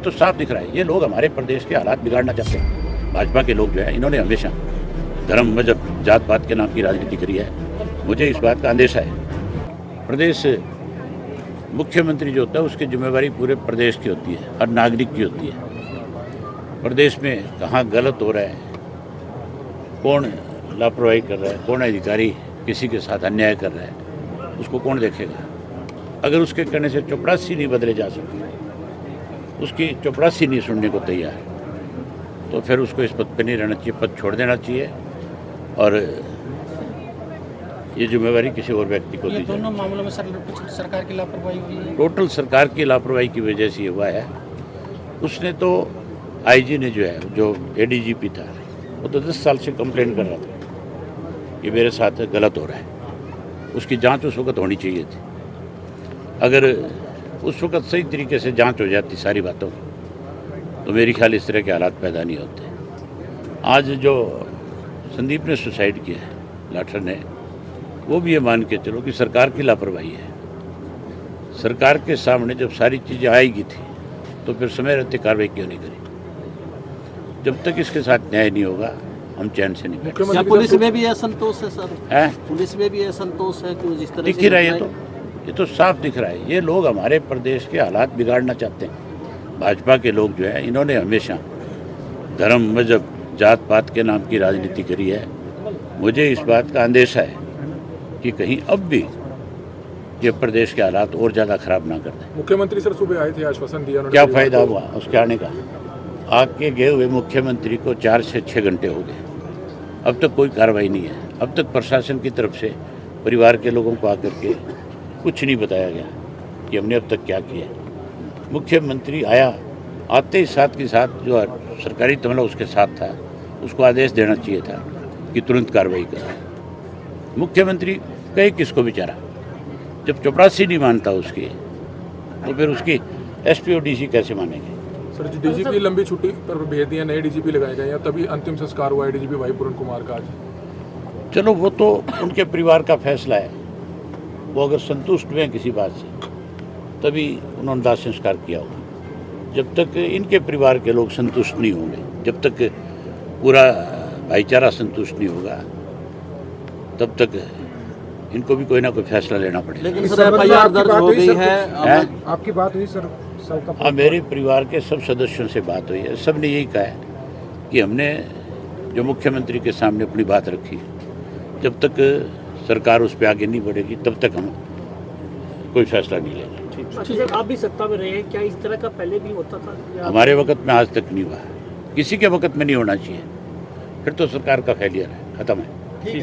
तो साफ दिख रहा है ये लोग हमारे प्रदेश के हालात बिगाड़ना चाहते हैं। भाजपा के लोग जो है इन्होंने हमेशा धर्म मजहब जात पात के नाम की राजनीति करी है। मुझे इस बात का अंदेशा है। प्रदेश मुख्यमंत्री जो होता है उसकी जिम्मेवारी पूरे प्रदेश की होती है, हर नागरिक की होती है। प्रदेश में कहाँ गलत हो रहा है, कौन लापरवाही कर रहा है, कौन अधिकारी किसी के साथ अन्याय कर रहा है, उसको कौन देखेगा। अगर उसके कहने से चपरासी नहीं बदले जा सकते, उसकी चपरासी नहीं सुनने को तैयार, तो फिर उसको इस पद पर नहीं रहना चाहिए, पद छोड़ देना चाहिए और ये जिम्मेवारी किसी और व्यक्ति को दी जाए। दोनों मामलों में सरकार की लापरवाही हुई है। टोटल सरकार की लापरवाही की वजह से ये हुआ है। उसने तो आईजी ने जो है, जो एडीजीपी था, वो तो 10 साल से कंप्लेंट कर रहा था कि मेरे साथ गलत हो रहा है। उसकी जांच उस वक्त होनी चाहिए थी। अगर उस वक्त सही तरीके से जांच हो जाती सारी बातों की, तो मेरी ख्याल इस तरह के हालात पैदा नहीं होते। आज जो संदीप ने सुसाइड किया है, लाठर ने, वो भी ये मान के चलो कि सरकार की लापरवाही है। सरकार के सामने जब सारी चीज़ें आएगी थी तो फिर समय रहते कार्रवाई क्यों नहीं करी। जब तक इसके साथ न्याय नहीं होगा हम चैन से नहीं बैठेंगे। क्या पुलिस में भी असंतोष है सर? है, पुलिस में भी असंतोष है कि जिस तरह दिख ही रहा है। ये तो साफ दिख रहा है। ये लोग हमारे प्रदेश के हालात बिगाड़ना चाहते हैं। भाजपा के लोग जो है इन्होंने हमेशा धर्म मजहब जात पात के नाम की राजनीति करी है। मुझे इस बात का अंदेशा है कि कहीं अब भी ये प्रदेश के हालात और ज़्यादा खराब ना कर दें। मुख्यमंत्री सर सुबह आए थे, आश्वासन दिया, क्या फ़ायदा हुआ उसके आने का? आके गए हुए मुख्यमंत्री को 4 से 6 घंटे हो गए, अब तक कोई कार्रवाई नहीं है। अब तक प्रशासन की तरफ से परिवार के लोगों को आकर के कुछ नहीं बताया गया कि हमने अब तक क्या किया। मुख्यमंत्री आया, आते ही साथ के साथ जो सरकारी तमला उसके साथ था, उसको आदेश देना चाहिए था कि तुरंत कार्रवाई करें। मुख्यमंत्री कहे किसको बेचारा, जब चपरासी नहीं मानता उसकी, तो फिर उसकी एसपी और डीसी कैसे मानेंगे। सर डीजीपी लंबी छुट्टी पर भेज दिया, नए डीजीपी लगाए गए हैं, तभी अंतिम संस्कार हुआ है डीजीपी भाई पूरन कुमार का आज। चलो वो तो उनके परिवार का फैसला है। वो अगर संतुष्ट हुए किसी बात से तभी उन्होंने दाह संस्कार किया होगा। जब तक इनके परिवार के लोग संतुष्ट नहीं होंगे, जब तक पूरा भाईचारा संतुष्ट नहीं होगा, तब तक इनको भी कोई ना कोई फैसला लेना पड़ेगा। लेकिन सर एफआईआर दर्ज हो गई है। आपकी बात हुई सर? हाँ, मेरे परिवार के सब सदस्यों से बात हुई है। सब ने यही कहा है कि हमने जो मुख्यमंत्री के सामने अपनी बात रखी, जब तक सरकार उस पर आगे नहीं बढ़ेगी तब तक हम कोई फैसला नहीं लेंगे। अच्छा सर, आप भी सत्ता में रहे हैं, क्या इस तरह का पहले भी होता था? हमारे वक्त में आज तक नहीं हुआ, किसी के वक्त में नहीं होना चाहिए। फिर तो सरकार का फेलियर है, खत्म है।